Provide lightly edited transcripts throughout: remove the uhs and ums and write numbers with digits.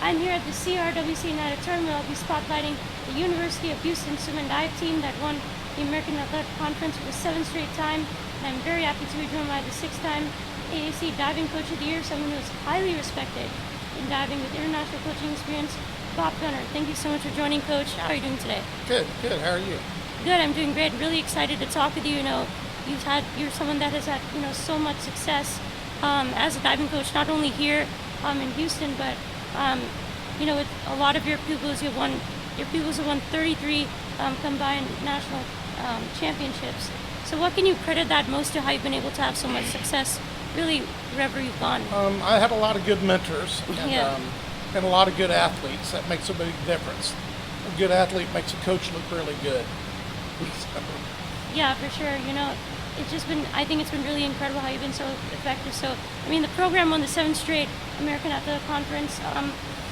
I'm here at the CRWC United Tournament. I'll be spotlighting the University of Houston swim and dive team that won the American Athletic Conference for the 7th straight time. And I'm very happy to be joined by the 6th-time AAC Diving Coach of the Year, someone who is highly respected in diving with international coaching experience, Bob Gunter. Thank you so much for joining, Coach. How are you doing today? Good. How are you? Good. I'm doing great. Really excited to talk with you. You're someone that has had so much success as a diving coach, not only here in Houston, but with a lot of your pupils. Your pupils have won 33 combined national championships. So what can you credit that most to, how you've been able to have so much success really wherever you've gone? I had a lot of good mentors Yeah. and a lot of good athletes. That makes a big difference. A good athlete makes a coach look really good. Yeah, for sure. I think it's been really incredible how you've been so effective. So, the program won the 7th straight American Athletic Conference.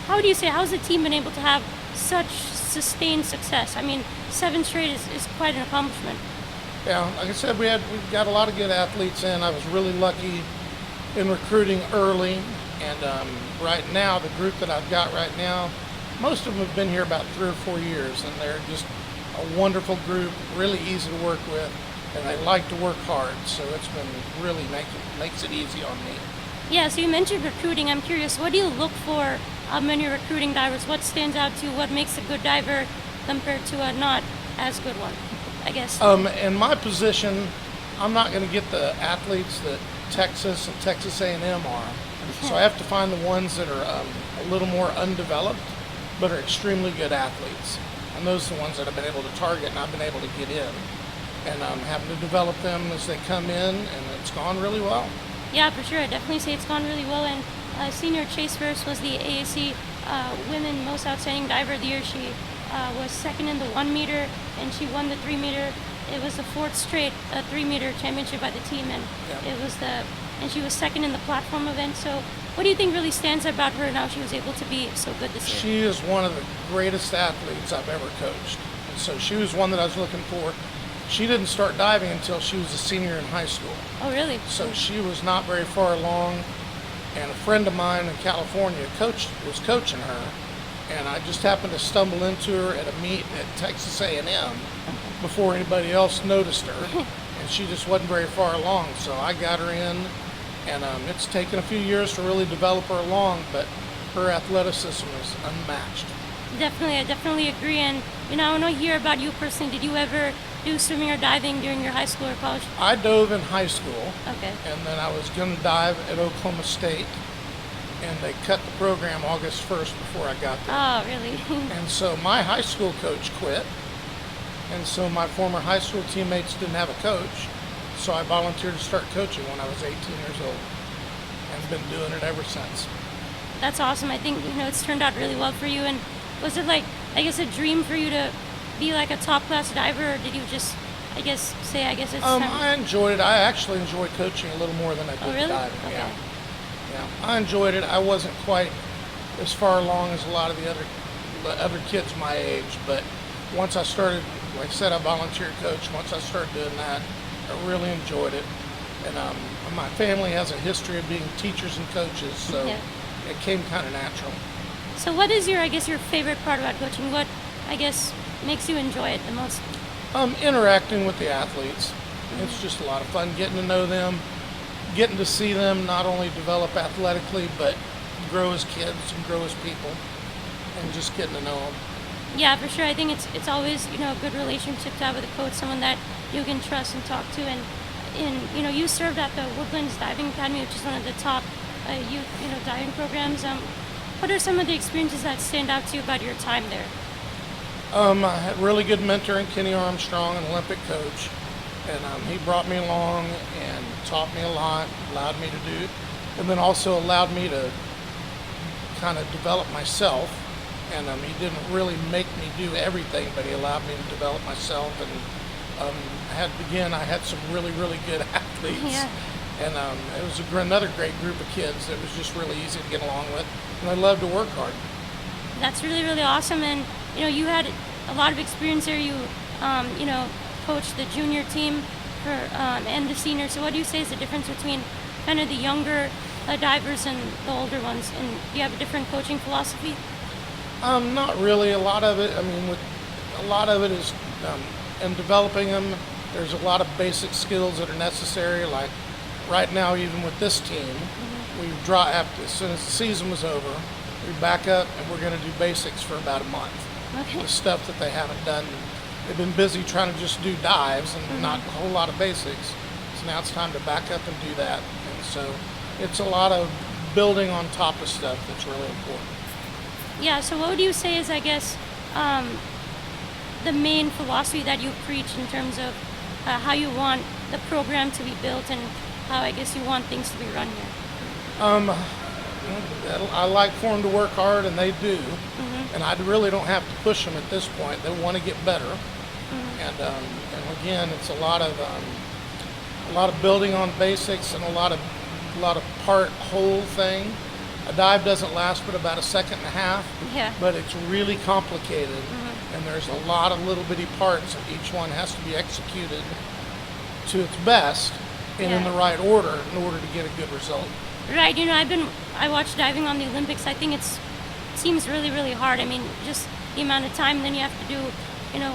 How's the team been able to have such sustained success? 7 straight is quite an accomplishment. Yeah, like I said, we got a lot of good athletes in. I was really lucky in recruiting early, and right now, the group that I've got right now, most of them have been here about 3 or 4 years, and they're just a wonderful group, really easy to work with, and they like to work hard, so it's been really makes it easy on me. Yeah, so you mentioned recruiting. I'm curious, what do you look for when you're recruiting divers? What stands out to you? What makes a good diver compared to a not as good one, I guess? In my position, I'm not going to get the athletes that Texas and Texas A&M are. So I have to find the ones that are a little more undeveloped, but are extremely good athletes. And those are the ones that I've been able to target and I've been able to get in. And I'm having to develop them as they come in, and it's gone really well. Yeah, for sure. I definitely say it's gone really well. And senior Chase First was the AAC Women Most Outstanding Diver of the Year. She was second in the 1 meter, and she won the 3 meter. It was the 4th straight 3 meter championship by the team, and and she was second in the platform event. So what do you think really stands out about her and how she was able to be so good this year? She is one of the greatest athletes I've ever coached. And so she was one that I was looking for. She didn't start diving until she was a senior in high school. Oh, really? So she was not very far along, and a friend of mine in California was coaching her, and I just happened to stumble into her at a meet at Texas A&M before anybody else noticed her, and she just wasn't very far along, so I got her in, and it's taken a few years to really develop her along, but her athleticism is unmatched. Definitely, I definitely agree. And I want to hear about you personally. Did you ever do swimming or diving during your high school or college? I dove in high school. Okay. And then I was going to dive at Oklahoma State, and they cut the program August 1st before I got there. Oh, really? And so my high school coach quit, and so my former high school teammates didn't have a coach, so I volunteered to start coaching when I was 18 years old, and been doing it ever since. That's awesome. I think it's turned out really well for you. And was it a dream for you to be like a top class diver, or did you just it's time? I enjoyed it. I actually enjoyed coaching a little more than I did really? diving. Okay. Yeah, I enjoyed it. I wasn't quite as far along as a lot of the other kids my age, but once I started, like I said, I volunteered coach. Once I started doing that, I really enjoyed it. And my family has a history of being teachers and coaches, so it came kind of natural. So what is your favorite part about coaching? What, makes you enjoy it the most? Interacting with the athletes. It's just a lot of fun getting to know them, getting to see them not only develop athletically, but grow as kids and grow as people, and just getting to know them. Yeah, for sure. I think it's always a good relationship to have with a coach, someone that you can trust and talk to. And you served at the Woodlands Diving Academy, which is one of the top youth diving programs. What are some of the experiences that stand out to you about your time there? I had a really good mentor in Kenny Armstrong, an Olympic coach, and he brought me along and taught me a lot, allowed me to do, and then also allowed me to kind of develop myself. And he didn't really make me do everything, but he allowed me to develop myself. And I had some really, really good athletes. Yeah. And it was another great group of kids that was just really easy to get along with, and I loved to work hard. That's really, really awesome. And you had a lot of experience there. You coached the junior team and the senior. So what do you say is the difference between kind of the younger divers and the older ones? And do you have a different coaching philosophy? Not really. A lot of it, I mean, a lot of it is in developing them. There's a lot of basic skills that are necessary. Like right now, even with this team, we draw after as soon as the season was over, we back up and we're going to do basics for about a month. Okay. The stuff that they haven't done. They've been busy trying to just do dives and not a whole lot of basics. So now it's time to back up and do that. And so it's a lot of building on top of stuff that's really important. Yeah, so what would you say is, I guess, the main philosophy that you preach in terms of how you want the program to be built and how, I guess, you want things to be run here? I like for them to work hard, and they do. And I really don't have to push them at this point. They want to get better. And again, it's a lot of building on basics and a lot of part whole thing. A dive doesn't last but about a second and a half, Yeah. but it's really complicated, and there's a lot of little bitty parts, and each one has to be executed to its best and in Yeah. the right order in order to get a good result. Right, I watched diving on the Olympics. I think it seems really, really hard. I mean, just the amount of time, then you have to do,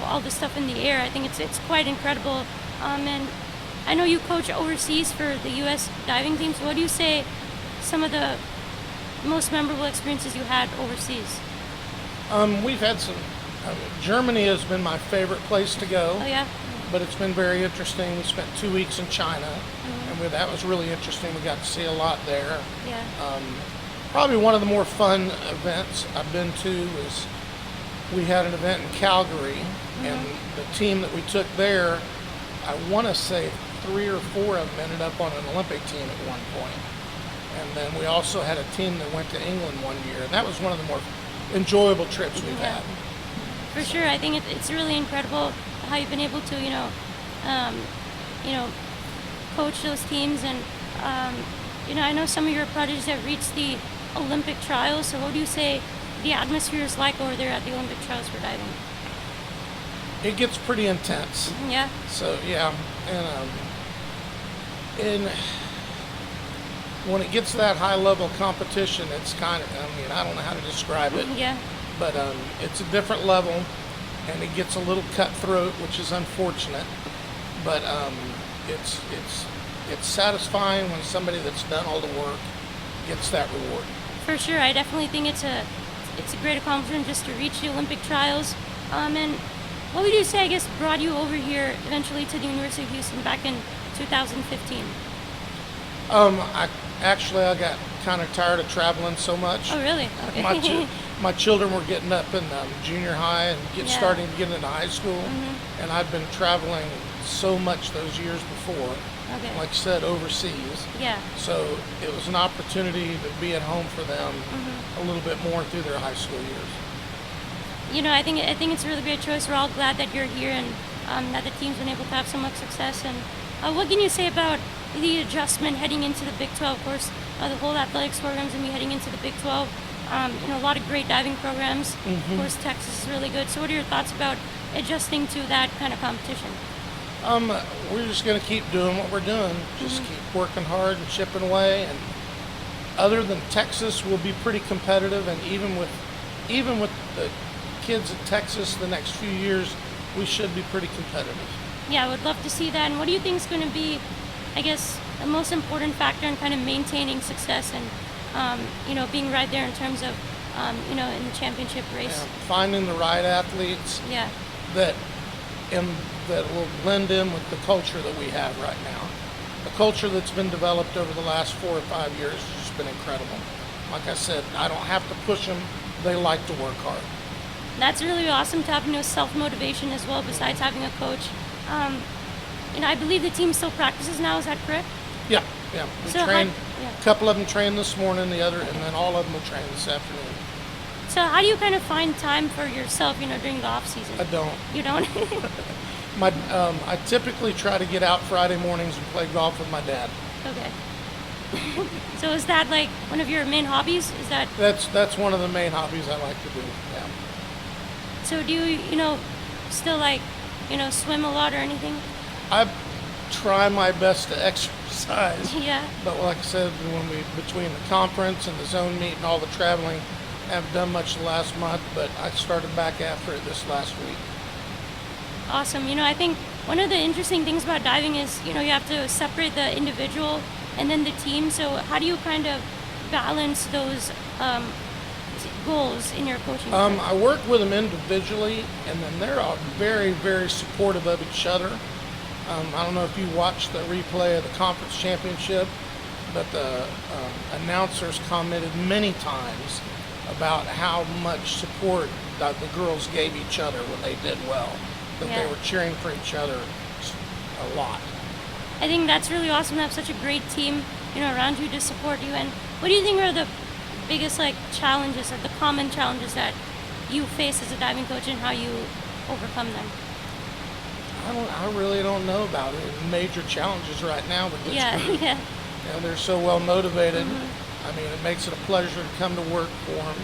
all the stuff in the air. I think it's quite incredible. And I know you coach overseas for the U.S. diving teams. What do you say some of the most memorable experiences you had overseas? We've had some. Germany has been my favorite place to go. Oh, yeah? But it's been very interesting. We spent 2 weeks in China, and that was really interesting. We got to see a lot there. Yeah. Probably one of the more fun events I've been to was we had an event in Calgary, and the team that we took there, I want to say 3 or 4 of them ended up on an Olympic team at one point. And then we also had a team that went to England one year, and that was one of the more enjoyable trips we've had. For sure. I think it's really incredible how you've been able to, coach those teams. And, I know some of your prodigies have reached the Olympic trials. So what do you say the atmosphere is like over there at the Olympic trials for diving? It gets pretty intense. Yeah. So, yeah. And when it gets to that high level competition, it's kind of, I don't know how to describe it. Yeah. But it's a different level, and it gets a little cutthroat, which is unfortunate. But it's satisfying when somebody that's done all the work gets that reward. For sure, I definitely think it's a great accomplishment just to reach the Olympic trials. And what would you say, I guess, brought you over here eventually to the University of Houston back in 2015? I got kind of tired of traveling so much. Oh, really? Okay. My children were getting up in junior high and starting to get into high school, and I've been traveling so much those years before. Okay. Like I said, overseas. Yeah. So it was an opportunity to be at home for them a little bit more through their high school years. I think it's a really great choice. We're all glad that you're here and that the team's been able to have so much success. And what can you say about the adjustment heading into the Big 12? Of course, the whole athletics program's going to be heading into the Big 12. A lot of great diving programs. Of course, Texas is really good. So what are your thoughts about adjusting to that kind of competition? We're just going to keep doing what we're doing. Just keep working hard and chipping away. And other than Texas, we'll be pretty competitive. And even with the kids at Texas the next few years, we should be pretty competitive. Yeah, I would love to see that. And what do you think is going to be, I guess, the most important factor in kind of maintaining success and, being right there in terms of, in the championship race? Yeah, finding the right athletes that will blend in with the culture that we have right now. The culture that's been developed over the last 4 or 5 years has just been incredible. Like I said, I don't have to push them. They like to work hard. That's really awesome to have, self-motivation as well, besides having a coach. I believe the team still practices now. Is that correct? Yeah. We So trained. how- A couple of them trained this morning, and then all of them will train this afternoon. So how do you kind of find time for yourself, during the off season? I don't. You don't? I typically try to get out Friday mornings and play golf with my dad. Okay. So is that like one of your main hobbies? Is that? That's one of the main hobbies I like to do. Yeah. So do you, still like, swim a lot or anything? I try my best to exercise. Yeah. But like I said, between the conference and the zone meet and all the traveling, I haven't done much the last month, but I started back after it this last week. Awesome. I think one of the interesting things about diving is, you have to separate the individual and then the team. So how do you kind of balance those goals in your coaching? I work with them individually, and then they're all very, very supportive of each other. I don't know if you watched the replay of the Conference Championship, but the announcers commented many times about how much support that the girls gave each other when they did well, that Yeah. they were cheering for each other a lot. I think that's really awesome to have such a great team, around you to support you. And what do you think are the biggest challenges or the common challenges that you face as a diving coach and how you overcome them? I really don't know about it. Major challenges right now with this Yeah, group. yeah. They're so well motivated. Mm-hmm. I mean, it makes it a pleasure to come to work for them.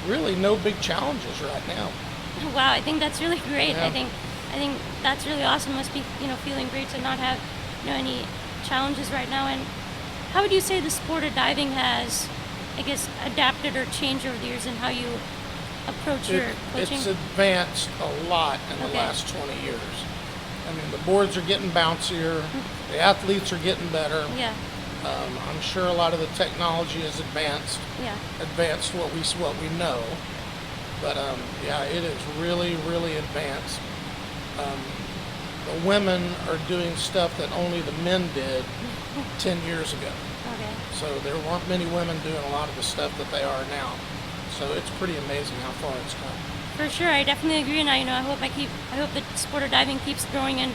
Really, no big challenges right now. Wow, I think that's really great. Yeah. I think that's really awesome. Must be feeling great to not have any challenges right now. And how would you say the sport of diving has, I guess, adapted or changed over the years in how you approach your coaching? It's advanced a lot in the Okay. last 20 years. I mean, the boards are getting bouncier, the athletes are getting better. Yeah, I'm sure a lot of the technology is advanced what we know. But yeah, it is really, really advanced. The women are doing stuff that only the men did 10 years ago. okay. So there weren't many women doing a lot of the stuff that they are now. So it's pretty amazing how far it's come. For sure, I definitely agree, and I hope the sport of diving keeps growing and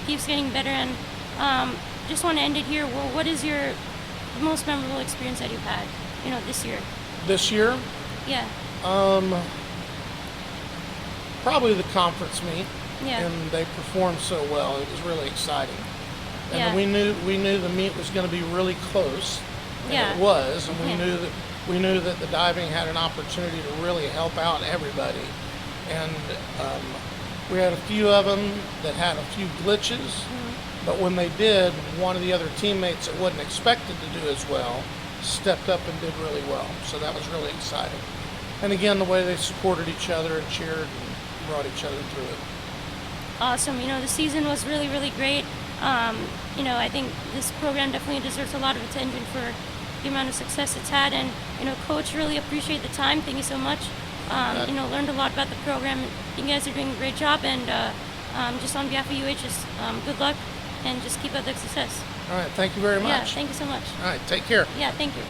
keeps getting better. And just want to end it here. Well, what is your most memorable experience that you've had, this year? This year, Yeah, probably the conference meet, yeah, and they performed so well. It was really exciting, and Yeah. we knew the meet was going to be really close, and Yeah. it was, and Yeah. we knew that the diving had an opportunity to really help out everybody, and we had a few of them that had a few glitches, but when they did, one of the other teammates that wasn't expected to do as well stepped up and did really well. So that was really exciting. And again, the way they supported each other and cheered and brought each other through it. awesome. The season was really, really great. I think this program definitely deserves a lot of attention for the amount of success it's had. And Coach, really appreciate the time. Thank you so much. Learned a lot about the program. You guys are doing a great job. And just on behalf of UH, just good luck and just keep up the success. All right, thank you very much. Yeah, thank you so much. All right, take care. Yeah, thank you.